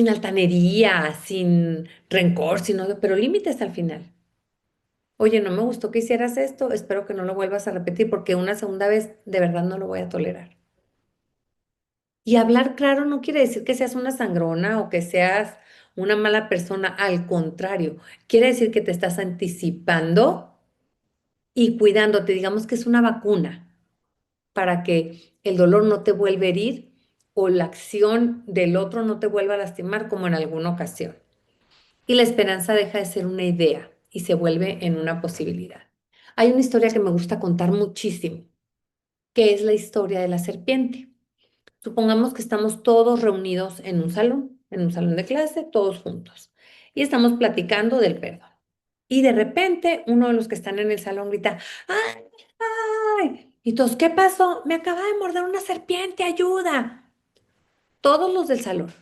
altanería, sin rencor, sin odio, pero límites al final. Oye, no me gustó que hicieras esto, espero que no lo vuelvas a repetir porque una segunda vez de verdad no lo voy a tolerar. Y hablar claro no quiere decir que seas una sangrona o que seas una mala persona, al contrario, quiere decir que te estás anticipando y cuidándote, digamos que es una vacuna para que el dolor no te vuelva a herir o la acción del otro no te vuelva a lastimar como en alguna ocasión. Y la esperanza deja de ser una idea y se vuelve en una posibilidad. Hay una historia que me gusta contar muchísimo, que es la historia de la serpiente. Supongamos que estamos todos reunidos en un salón de clase, todos juntos, y estamos platicando del perdón. Y de repente uno de los que están en el salón grita, ¡ay, ay! Y todos, ¿qué pasó? Me acaba de morder una serpiente, ayuda. Todos los del salón.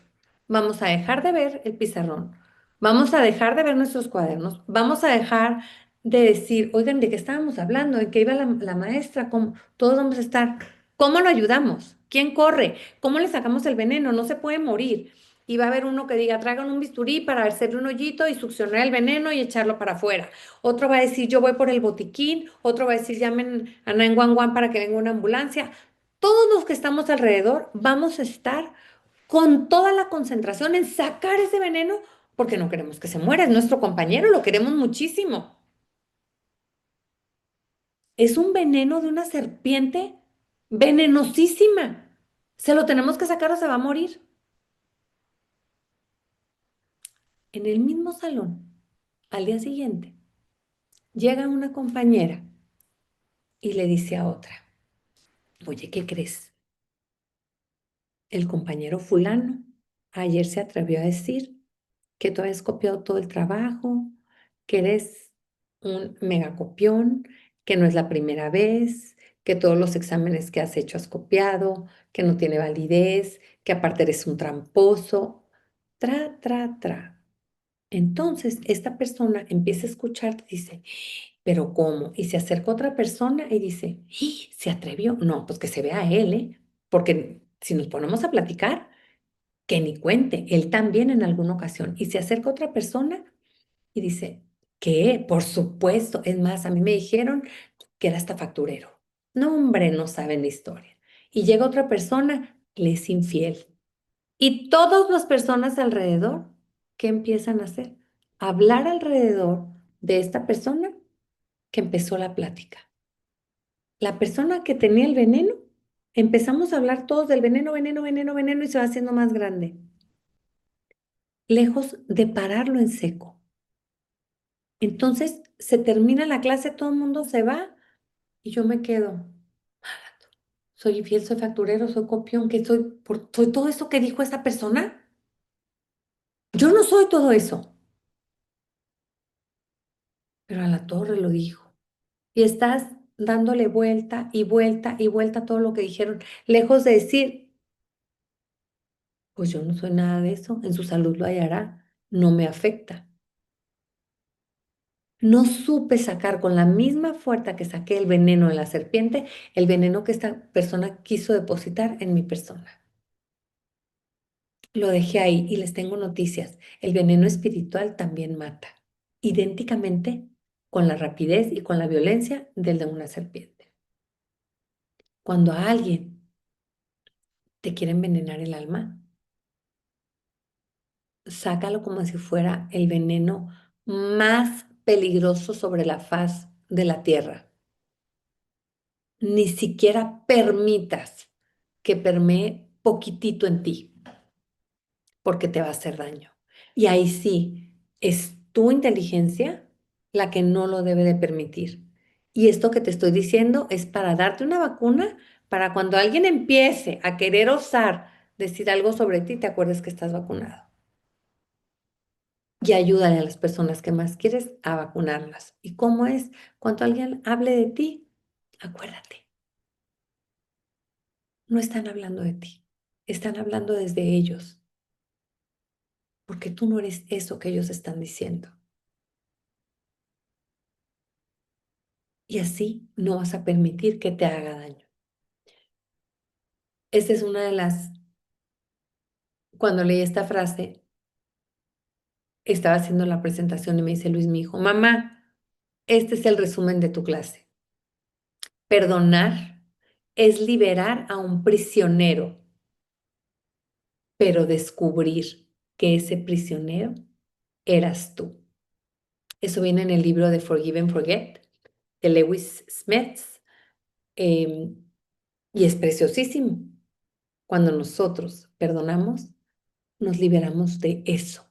Vamos a dejar de ver el pizarrón, vamos a dejar de ver nuestros cuadernos, vamos a dejar de decir, oigan, ¿de qué estábamos hablando? ¿En qué iba la maestra? ¿Cómo? Todos vamos a estar. ¿Cómo lo ayudamos? ¿Quién corre? ¿Cómo le sacamos el veneno? No se puede morir. Y va a haber uno que diga, traigan un bisturí para hacerle un hoyito y succionar el veneno y echarlo para afuera. Otro va a decir, yo voy por el botiquín. Otro va a decir, llamen a 911 para que venga una ambulancia. Todos los que estamos alrededor vamos a estar con toda la concentración en sacar ese veneno porque no queremos que se muera, es nuestro compañero, lo queremos muchísimo. Es un veneno de una serpiente venenosísima. Se lo tenemos que sacar o se va a morir. En el mismo salón, al día siguiente, llega una compañera y le dice a otra, oye, ¿qué crees? El compañero fulano ayer se atrevió a decir que tú habías copiado todo el trabajo, que eres un megacopión, que no es la primera vez, que todos los exámenes que has hecho has copiado, que no tiene validez, que aparte eres un tramposo, tra. Entonces, esta persona empieza a escuchar, dice, pero ¿cómo? Y se acerca otra persona y dice, "¡Ih! ¿Se atrevió? No, pues que se vea él, ¿eh? Porque si nos ponemos a platicar, que ni cuente, él también en alguna ocasión. Y se acerca otra persona y dice, ¿qué? Por supuesto. Es más, a mí me dijeron que era hasta facturero. No, hombre, no saben la historia. Y llega otra persona, le es infiel. Y todas las personas alrededor, ¿qué empiezan a hacer? Hablar alrededor de esta persona que empezó la plática. La persona que tenía el veneno, empezamos a hablar todos del veneno, veneno, veneno, veneno y se va haciendo más grande. Lejos de pararlo en seco. Entonces se termina la clase, todo el mundo se va y yo me quedo. Soy infiel, soy facturero, soy copión, que soy todo eso que dijo esa persona. Yo no soy todo eso, pero a la torre lo dijo. Y estás dándole vuelta y vuelta y vuelta a todo lo que dijeron, lejos de decir, pues yo no soy nada de eso, en su salud lo hallará, no me afecta. No supe sacar con la misma fuerza que saqué el veneno de la serpiente, el veneno que esta persona quiso depositar en mi persona. Lo dejé ahí y les tengo noticias. El veneno espiritual también mata, idénticamente con la rapidez y con la violencia del de una serpiente. Cuando a alguien te quiere envenenar el alma, sácalo como si fuera el veneno más peligroso sobre la faz de la tierra. Ni siquiera permitas que permee poquitito en ti, porque te va a hacer daño. Y ahí sí, es tu inteligencia la que no lo debe de permitir. Y esto que te estoy diciendo es para darte una vacuna para cuando alguien empiece a querer osar decir algo sobre ti, te acuerdes que estás vacunado. Y ayúdale a las personas que más quieres a vacunarlas. ¿Y cómo es? Cuando alguien hable de ti, acuérdate, no están hablando de ti, están hablando desde ellos, porque tú no eres eso que ellos están diciendo. Y así no vas a permitir que te haga daño. Esta es una de las, cuando leí esta frase, estaba haciendo la presentación y me dice Luis, mi hijo, mamá, este es el resumen de tu clase. Perdonar es liberar a un prisionero, pero descubrir que ese prisionero eras tú. Eso viene en el libro de Forgive and Forget de Lewis Smith, eh, y es preciosísimo. Cuando nosotros perdonamos, nos liberamos de eso,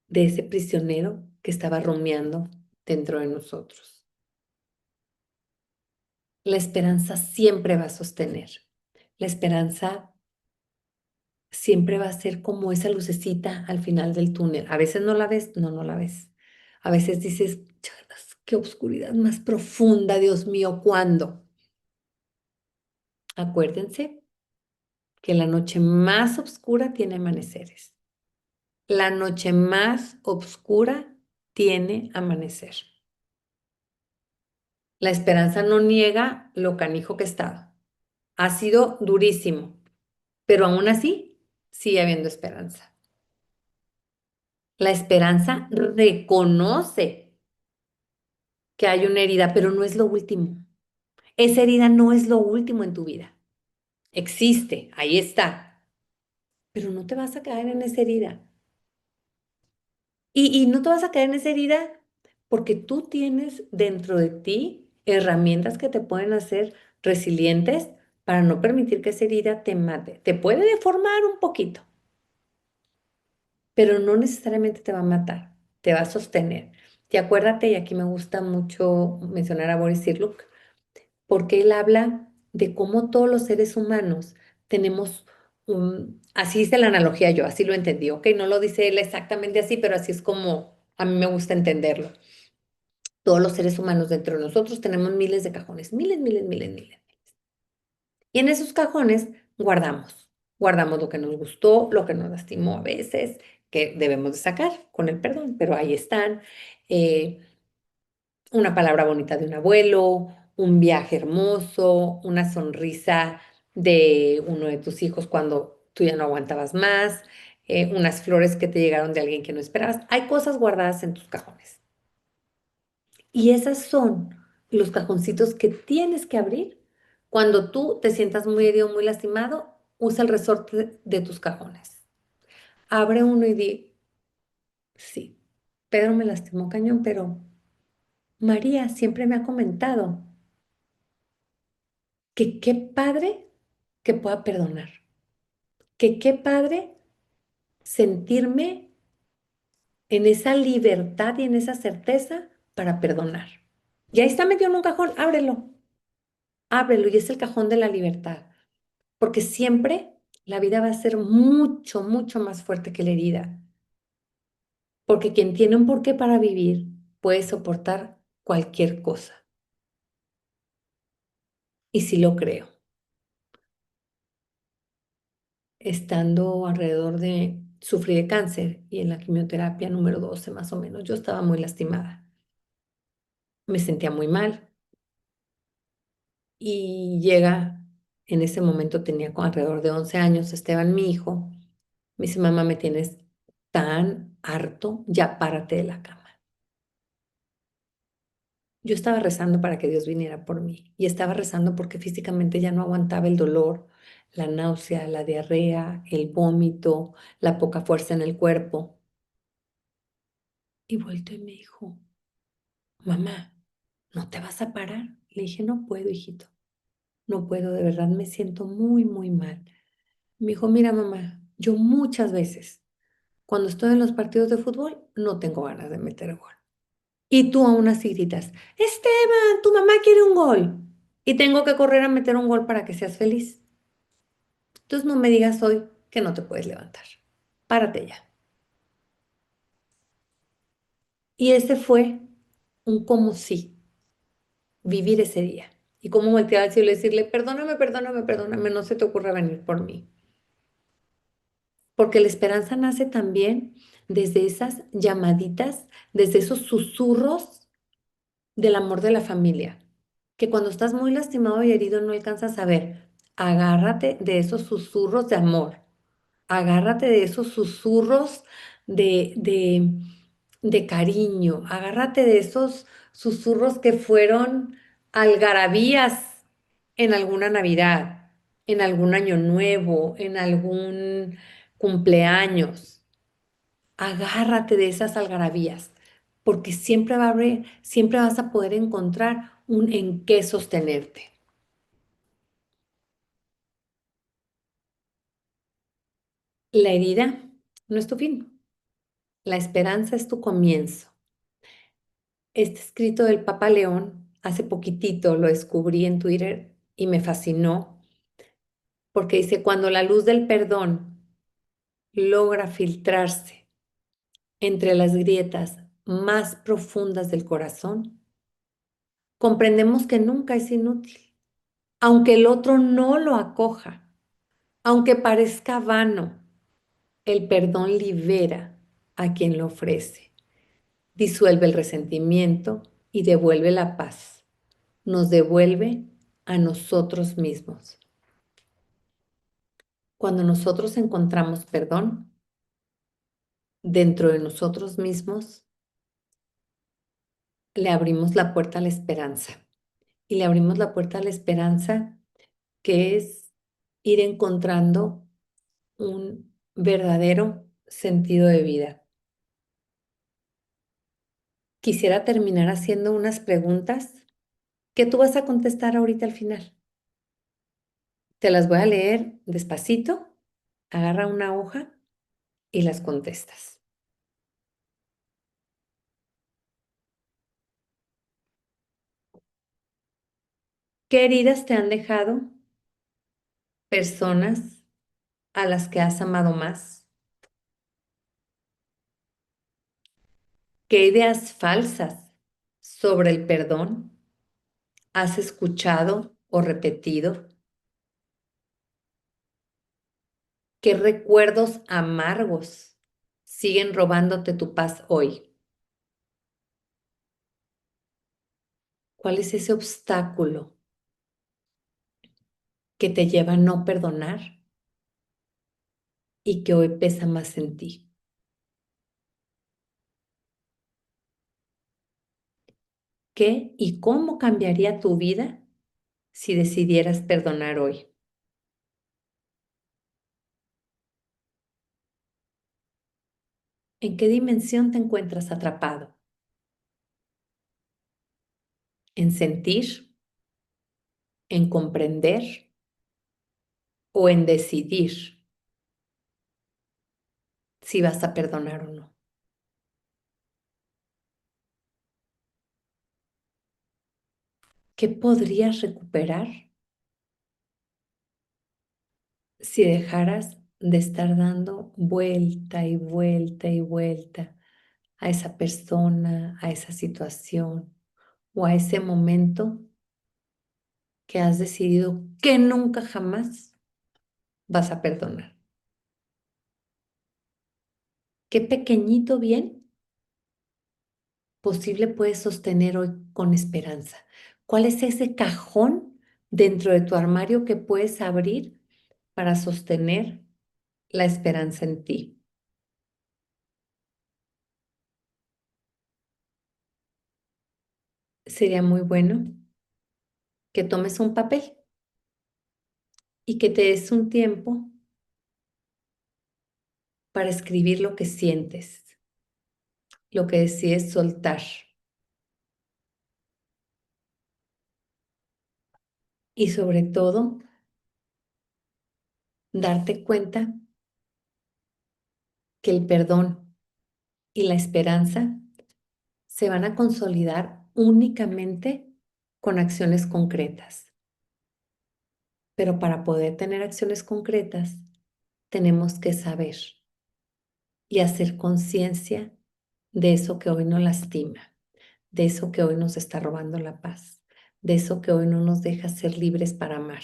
de ese prisionero que estaba rumiando dentro de nosotros. La esperanza siempre va a sostener. La esperanza siempre va a ser como esa lucecita al final del túnel. A veces no la ves, no la ves. A veces dices, "Charas, qué oscuridad más profunda, Dios mío, ¿cuándo?" Acuérdense que la noche más oscura tiene amaneceres. La noche más oscura tiene amanecer. La esperanza no niega lo canijo que está. Ha sido durísimo, pero aún así sigue habiendo esperanza. La esperanza reconoce que hay una herida, pero no es lo último. Esa herida no es lo último en tu vida. Existe, ahí está, pero no te vas a caer en esa herida. Y no te vas a caer en esa herida porque tú tienes dentro de ti herramientas que te pueden hacer resilientes para no permitir que esa herida te mate. Te puede deformar un poquito, pero no necesariamente te va a matar, te va a sostener. Y acuérdate, y aquí me gusta mucho mencionar a Boris Cyrulnik, porque él habla de cómo todos los seres humanos tenemos así hice la analogía yo, así lo entendí, ¿ok? No lo dice él exactamente así, pero así es como a mí me gusta entenderlo. Todos los seres humanos dentro de nosotros tenemos miles de cajones, miles, miles, miles, miles. Y en esos cajones guardamos lo que nos gustó, lo que nos lastimó a veces, que debemos de sacar con el perdón, pero ahí están. Eh, una palabra bonita de un abuelo, un viaje hermoso, una sonrisa de uno de tus hijos cuando tú ya no aguantabas más, unas flores que te llegaron de alguien que no esperabas. Hay cosas guardadas en tus cajones. Y esas son los cajoncitos que tienes que abrir cuando tú te sientas muy herido, muy lastimado. Usa el resorte de tus cajones. Abre uno y di, sí, Pedro me lastimó cañón, pero María siempre me ha comentado que qué padre que pueda perdonar, que qué padre sentirme en esa libertad y en esa certeza para perdonar. Y ahí está metido en un cajón, ábrelo y es el cajón de la libertad, porque siempre la vida va a ser mucho, mucho más fuerte que la herida, porque quien tiene un porqué para vivir puede soportar cualquier cosa. Y sí lo creo. Estando alrededor de sufrí de cáncer y en la quimioterapia número 12 más o menos, yo estaba muy lastimada. Me sentía muy mal y llega, en ese momento tenía alrededor de 11 años, Esteban, mi hijo, me dice, mamá, me tienes tan harto, ya párate de la cama. Yo estaba rezando para que Dios viniera por mí y estaba rezando porque físicamente ya no aguantaba el dolor, la náusea, la diarrea, el vómito, la poca fuerza en el cuerpo. Y volteó y me dijo, mamá, ¿no te vas a parar? Le dije, no puedo, hijito, no puedo, de verdad me siento muy, muy mal. Me dijo, mira, mamá, yo muchas veces, cuando estoy en los partidos de fútbol, no tengo ganas de meter gol. Y tú aún así gritas, Esteban, tu mamá quiere un gol. Y tengo que correr a meter un gol para que seas feliz. Entonces no me digas hoy que no te puedes levantar. Párate ya. Y ese fue un como sí, vivir ese día. Y cómo voltear al cielo y decirle, perdóname, perdóname, perdóname, no se te ocurra venir por mí. Porque la esperanza nace también desde esas llamaditas, desde esos susurros del amor de la familia, que cuando estás muy lastimado y herido no alcanzas a ver. Agárrate de esos susurros de amor, agárrate de esos susurros de, de, de cariño, agárrate de esos susurros que fueron algarabías en alguna Navidad, en algún año nuevo, en algún cumpleaños. Agárrate de esas algarabías, porque siempre va a haber, siempre vas a poder encontrar un en qué sostenerte. La herida no es tu fin, la esperanza es tu comienzo. Este escrito del Papa León, hace poquitito lo descubrí en Twitter y me fascinó, porque dice, cuando la luz del perdón logra filtrarse entre las grietas más profundas del corazón, comprendemos que nunca es inútil, aunque el otro no lo acoja. Aunque parezca vano, el perdón libera a quien lo ofrece, disuelve el resentimiento y devuelve la paz. Nos devuelve a nosotros mismos. Cuando nosotros encontramos perdón dentro de nosotros mismos, le abrimos la puerta a la esperanza. Y le abrimos la puerta a la esperanza, que es ir encontrando un verdadero sentido de vida. Quisiera terminar haciendo unas preguntas que tú vas a contestar ahorita al final. Te las voy a leer despacito, agarra una hoja y las contestas. ¿Qué heridas te han dejado personas a las que has amado más? ¿Qué ideas falsas sobre el perdón has escuchado o repetido? ¿Qué recuerdos amargos siguen robándote tu paz hoy? ¿Cuál es ese obstáculo que te lleva a no perdonar y que hoy pesa más en ti? ¿Qué y cómo cambiaría tu vida si decidieras perdonar hoy? ¿En qué dimensión te encuentras atrapado? ¿En sentir, en comprender o en decidir si vas a perdonar o no? ¿Qué podrías recuperar si dejaras de estar dando vuelta y vuelta y vuelta a esa persona, a esa situación o a ese momento que has decidido que nunca jamás vas a perdonar? qué pequeñito bien posible puedes sostener hoy con esperanza. ¿Cuál es ese cajón dentro de tu armario que puedes abrir para sostener la esperanza en ti? Sería muy bueno que tomes un papel y que te des un tiempo para escribir lo que sientes, lo que decides soltar y sobre todo darte cuenta que el perdón y la esperanza se van a consolidar únicamente con acciones concretas. Pero para poder tener acciones concretas, tenemos que saber y hacer conciencia de eso que hoy nos lastima, de eso que hoy nos está robando la paz, de eso que hoy no nos deja ser libres para amar.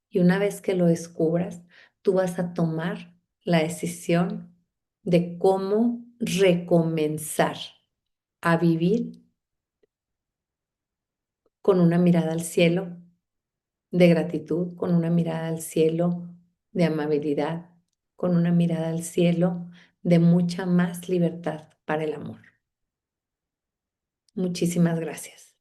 Y una vez que lo descubras, tú vas a tomar la decisión de cómo recomenzar a vivir con una mirada al cielo de gratitud, con una mirada al cielo de amabilidad, con una mirada al cielo de mucha más libertad para el amor. Muchísimas gracias.